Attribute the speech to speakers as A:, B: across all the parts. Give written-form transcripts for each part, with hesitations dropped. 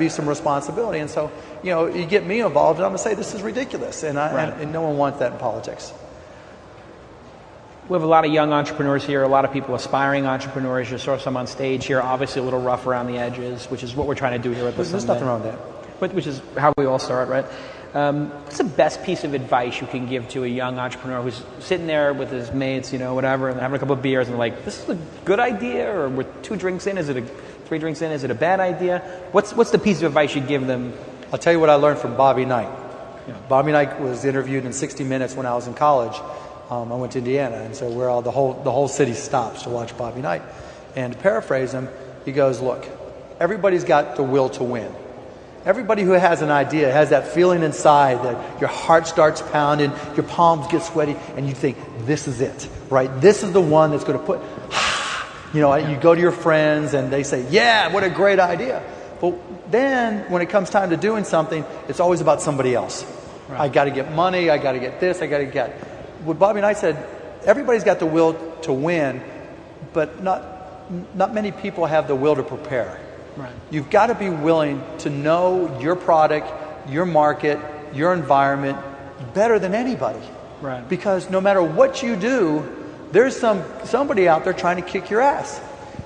A: be some responsibility. And so, you get me involved, and I'm going to say this is ridiculous, and no one wants that in politics.
B: We have a lot of young entrepreneurs here, a lot of people aspiring entrepreneurs. You saw some on stage here, obviously a little rough around the edges, which is what we're trying to do here at the Summit.
A: There's nothing wrong with that.
B: Which is how we all start, right? What's the best piece of advice you can give to a young entrepreneur who's sitting there with his mates, whatever, and having a couple of beers and like, this is a good idea, or with 2 drinks in, 3 drinks in, is it a bad idea? What's the piece of advice you give them?
A: I'll tell you what I learned from Bobby Knight. Bobby Knight was interviewed in 60 Minutes when I was in college. I went to Indiana, and so where the whole city stops to watch Bobby Knight. And to paraphrase him, he goes, look, everybody's got the will to win. Everybody who has an idea has that feeling inside that your heart starts pounding, your palms get sweaty, and you think, this is it, right? This is the one that's going to put, you go to your friends and they say, yeah, what a great idea. But then when it comes time to doing something, it's always about somebody else. Right. I got to get money, I got to get this, I got to get. What Bobby Knight said, everybody's got the will to win, but not many people have the will to prepare.
B: Right.
A: You've got to be willing to know your product, your market, your environment better than anybody.
B: Right.
A: Because no matter what you do, there's somebody out there trying to kick your ass.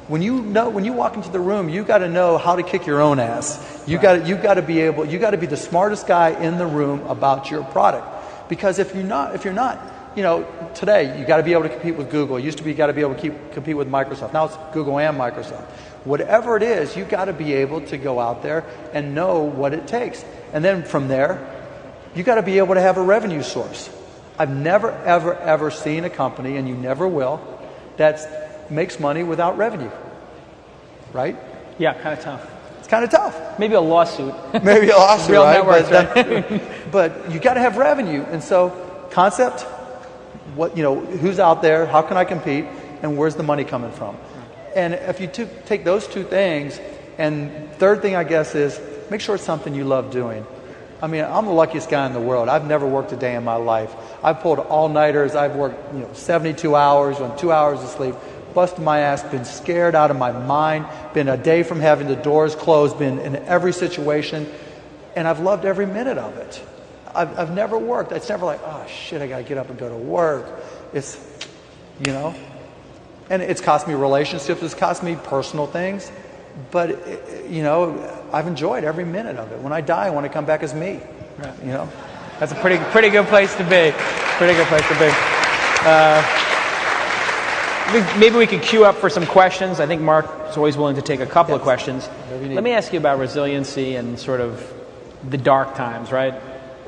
A: When you walk into the room, you got to know how to kick your own ass. You got to be the smartest guy in the room about your product. Because if you're not, today you got to be able to compete with Google. It used to be you got to be able to compete with Microsoft. Now it's Google and Microsoft. Whatever it is, you got to be able to go out there and know what it takes. And then from there, you got to be able to have a revenue source. I've never, ever, ever seen a company, and you never will, that makes money without revenue. Right?
B: Yeah, kind of tough.
A: It's kind of tough.
B: Maybe a lawsuit.
A: Maybe a lawsuit,
B: Real
A: right?
B: networks, right?
A: But you got to have revenue. And so concept, who's out there, how can I compete, and where's the money coming from? And if you take those 2 things, and third thing, I guess, is make sure it's something you love doing. I mean, I'm the luckiest guy in the world. I've never worked a day in my life. I've pulled all-nighters. I've worked 72 hours on 2 hours of sleep, busted my ass, been scared out of my mind, been a day from having the doors closed, been in every situation, and I've loved every minute of it. I've never worked. It's never like, oh, shit, I got to get up and go to work. It's, and it's cost me relationships. It's cost me personal things. But, I've enjoyed every minute of it. When I die, I want to come back as me.
B: Right. That's a pretty good place to be. Pretty good place to be. Maybe we could queue up for some questions. I think Mark is always willing to take a couple of questions. Let me ask you about resiliency and sort of the dark times, right?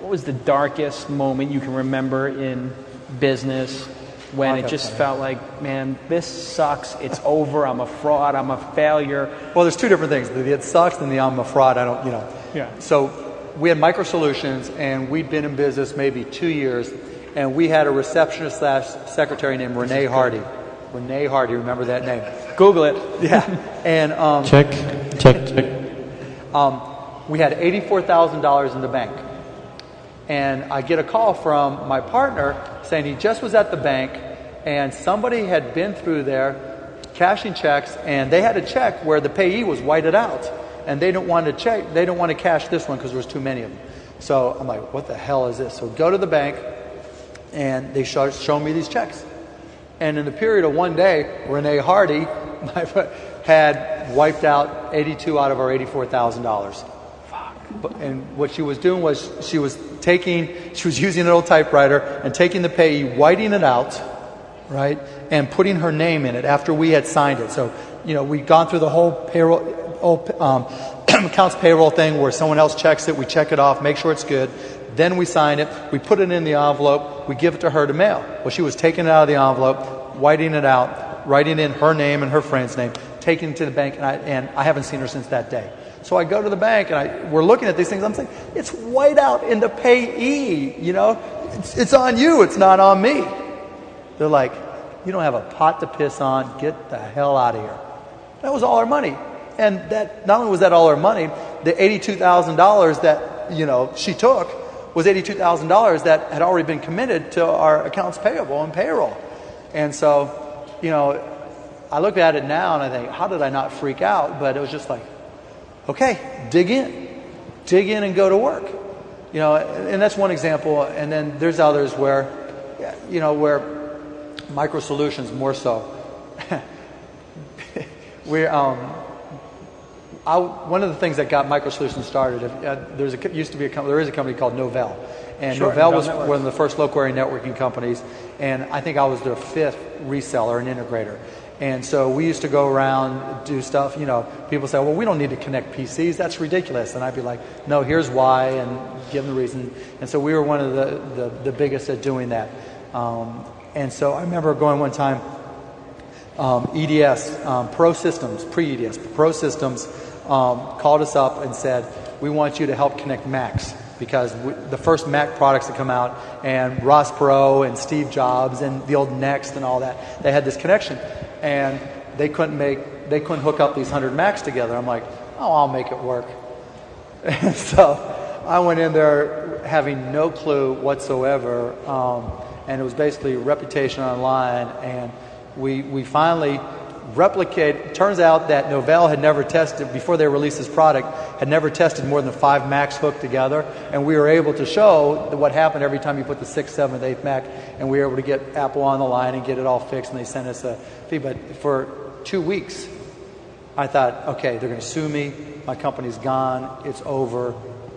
B: What was the darkest moment you can remember in business when it just felt like, man, this sucks, it's over, I'm a fraud, I'm a failure?
A: Well, there's 2 different things. The it sucks and the I'm a fraud,
B: Yeah.
A: So we had Micro Solutions, and we'd been in business maybe 2 years, and we had a receptionist / secretary named Renee Hardy. Renee Hardy, remember that name?
B: Google it.
A: Yeah. And
C: check.
A: We had $84,000 in the bank. And I get a call from my partner saying he just was at the bank, and somebody had been through there cashing checks, and they had a check where the payee was whited out, and they don't want to cash this one because there was too many of them. So I'm like, what the hell is this? So go to the bank, and they show me these checks. And in the period of one day, Renee Hardy had wiped out 82 out of our $84,000. And what she was doing was she was using an old typewriter and taking the payee, whiting it out, right, and putting her name in it after we had signed it. So, we'd gone through the whole accounts payroll thing where someone else checks it, we check it off, make sure it's good. Then we sign it, we put it in the envelope, we give it to her to mail. Well, she was taking it out of the envelope, whiting it out, writing in her name and her friend's name, taking it to the bank, and I haven't seen her since that day. So I go to the bank, and we're looking at these things. I'm saying, it's white out in the payee, It's on you. It's not on me. They're like, you don't have a pot to piss on. Get the hell out of here. That was all our money. And that not only was that all our money, the $82,000 that, she took was $82,000 that had already been committed to our accounts payable and payroll. And so, I look at it now, and I think, how did I not freak out? But it was just like, okay, dig in and go to work. You know, and that's one example. And then there's others where, you know, where Micro Solutions more so. One of the things that got Micro Solutions started, there is a company called Novell, and
B: sure,
A: Novell was
B: Networks.
A: one of the first local area networking companies, and I think I was their 5th reseller and integrator. And so we used to go around, do stuff, you know, people say, well, we don't need to connect PCs, that's ridiculous. And I'd be like, no, here's why, and give them the reason. And so we were one of the biggest at doing that. And so I remember going one time, EDS, Pro Systems, pre-EDS, Pro Systems called us up and said, we want you to help connect Macs, because the first Mac products to come out, and Ross Perot and Steve Jobs and the old Next and all that, they had this connection, and they couldn't hook up these 100 Macs together. I'm like, oh, I'll make it work. And so I went in there having no clue whatsoever, and it was basically reputation online, and we finally replicate. Turns out that Novell had never tested, before they released this product, had never tested more than 5 Macs hooked together, and we were able to show what happened every time you put the 6th, 7th, 8th Mac, and we were able to get Apple on the line and get it all fixed, and they sent us a fee. But for 2 weeks, I thought, okay, they're going to sue me, my company's gone, it's over,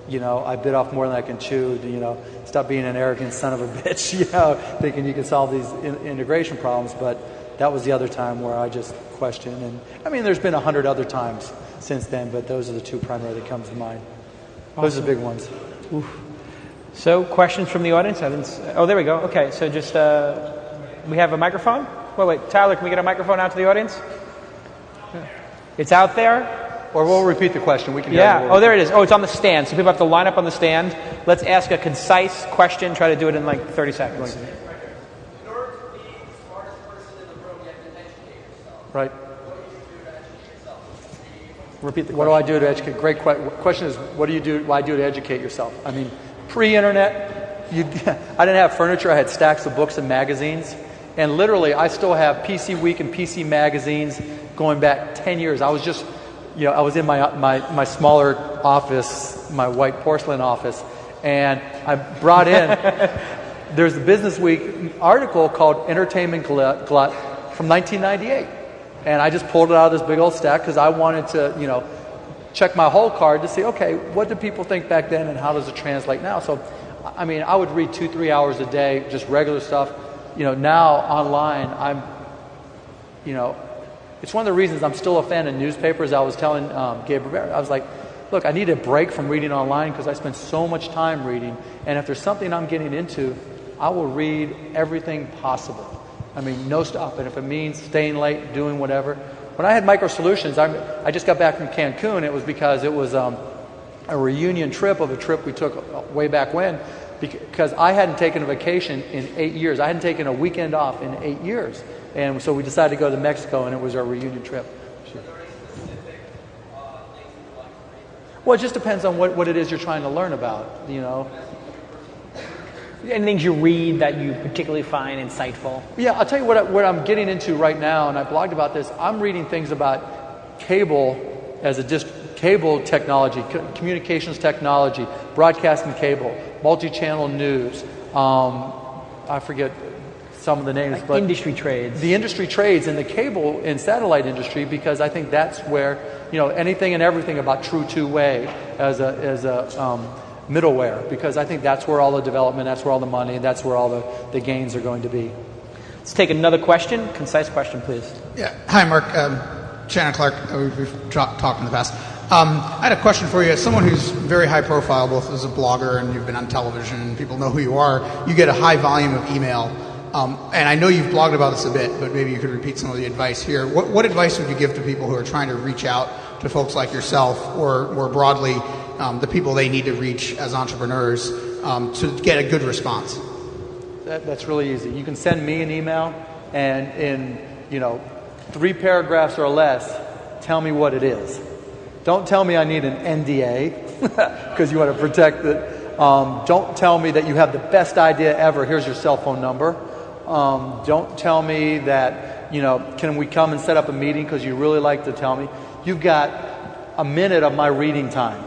A: you know, I bit off more than I can chew, you know, stop being an arrogant son of a bitch, you know, thinking you can solve these integration problems. But that was the other time where I just questioned. And I mean, there's been 100 other times since then, but those are the 2 primary that come to mind. Awesome. Those are the big ones.
B: Oof. So, questions from the audience? Oh, there we go. Okay, so just, we have a microphone? Wait, Tyler, can we get a microphone out to the audience? It's out there?
A: Or we'll repeat the question. We can hear
B: Yeah. Oh, there it is. Oh, it's on the stand. So people have to line up on the stand. Let's ask a concise question. Try to do it in like 30 seconds.
A: Right.
B: Repeat the question.
A: What do I do to educate? Great question is, what do you do? Why do to educate yourself? I mean, pre-internet, I didn't have furniture. I had stacks of books and magazines, and literally, I still have PC Week and PC magazines going back 10 years. I was just, you know, I was in my smaller office, my white porcelain office, and I brought in. There's a Business Week article called "Entertainment Glut" from 1998. And I just pulled it out of this big old stack because I wanted to, you know, check my whole card to see, okay, what did people think back then and how does it translate now? So, I mean, I would read 2-3 hours a day, just regular stuff. You know, now online, I'm, you know, it's one of the reasons I'm still a fan of newspapers. I was telling Gabe Rivera, I was like, look, I need a break from reading online because I spend so much time reading. And if there's something I'm getting into, I will read everything possible. I mean, no stop. And if it means staying late, doing whatever. When I had Micro Solutions, I just got back from Cancun. It was because it was a reunion trip of a trip we took way back when, because I hadn't taken a vacation in 8 years. I hadn't taken a weekend off in 8 years. And so we decided to go to Mexico, and it was our reunion trip. Sure. Well, it just depends on what it is you're trying to learn about, you know.
B: Any things you read that you particularly find insightful? Yeah,
A: I'll tell you what I'm getting into right now, and I blogged about this. I'm reading things about cable as cable technology, communications technology, broadcasting cable, multi-channel news. I forget some of the names,
B: like
A: but
B: industry trades.
A: The industry trades in the cable and satellite industry, because I think that's where, you know, anything and everything about true two-way as a middleware, because I think that's where all the development, that's where all the money, that's where all the gains are going to be.
B: Let's take another question. Concise question, please.
C: Yeah. Hi, Mark. Shannon Clark. We've talked in the past. I had a question for you. As someone who's very high profile, both as a blogger and you've been on television and people know who you are, you get a high volume of email. And I know you've blogged about this a bit, but maybe you could repeat some of the advice here. What advice would you give to people who are trying to reach out to folks like yourself, or more broadly, the people they need to reach as entrepreneurs to get a good response?
A: That's really easy. You can send me an email, and in 3 paragraphs or less, tell me what it is. Don't tell me I need an NDA because you want to protect it. Don't tell me that you have the best idea ever. Here's your cell phone number. Don't tell me that, can we come and set up a meeting because you really like to tell me. You've got a minute of my reading time.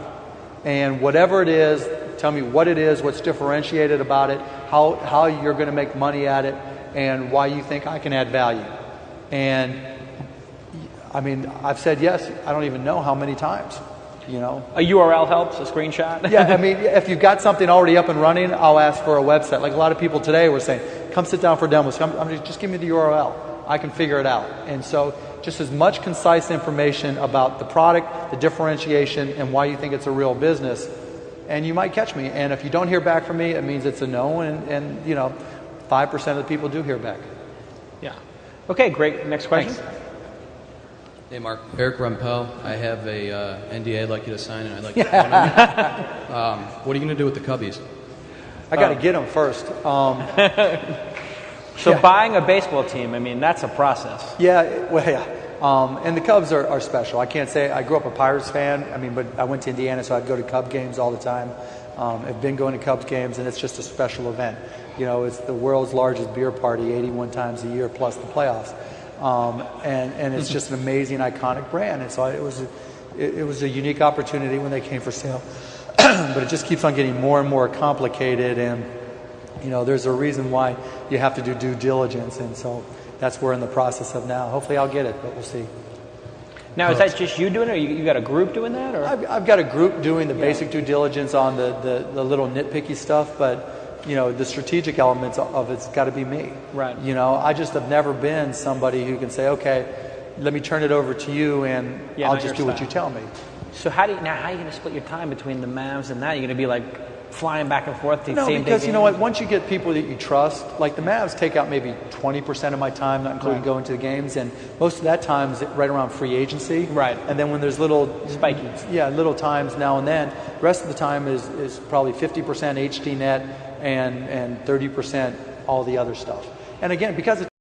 A: And whatever it is, tell me what it is, what's differentiated about it, how you're going to make money at it, and why you think I can add value. And I mean, I've said yes, I don't even know how many times, you know.
B: A URL helps, a screenshot?
A: Yeah, I mean, if you've got something already up and running, I'll ask for a website. Like a lot of people today were saying, come sit down for demos. Just give me the URL. I can figure it out. And so just as much concise information about the product, the differentiation, and why you think it's a real business, and you might catch me. And if you don't hear back from me, it means it's a no, and you know, 5% of the people do hear back.
B: Yeah. Okay, great. Next question.
A: Thanks.
D: Hey, Mark. Eric Rumpel. I have a NDA I'd like you to sign, and I'd like to what are you going to do with the Cubbies?
A: I got to get them first.
B: So buying a baseball team, I mean, that's a process.
A: Yeah, well, yeah. And the Cubs are special. I can't say I grew up a Pirates fan. I mean, but I went to Indiana, so I'd go to Cub games all the time. I've been going to Cubs games, and it's just a special event. You know, it's the world's largest beer party, 81 times a year, plus the playoffs. And it's just an amazing, iconic brand. And so it was a unique opportunity when they came for sale. But it just keeps on getting more and more complicated, and you know, there's a reason why you have to do due diligence, and so that's what we're in the process of now. Hopefully I'll get it, but we'll see.
B: Now, is that just you doing it, or you got a group doing that? Or
A: I've got a group doing the basic due diligence on the little nitpicky stuff, but you know, the strategic elements of it's got to be me.
B: Right.
A: You know, I just have never been somebody who can say, okay, let me turn it over to you, and I'll just do what you tell me.
B: So how are you going to split your time between the Mavs and that? You're going to be like flying back and forth to the same day?
A: No, because you know what? Once you get people that you trust, like the Mavs take out maybe 20% of my time, not including going to the games, and most of that time is right around free agency.
B: Right.
A: And then when there's little
B: spiky,
A: little times now and then, the rest of the time is probably 50% HDNet and 30% all the other stuff. And again, because it's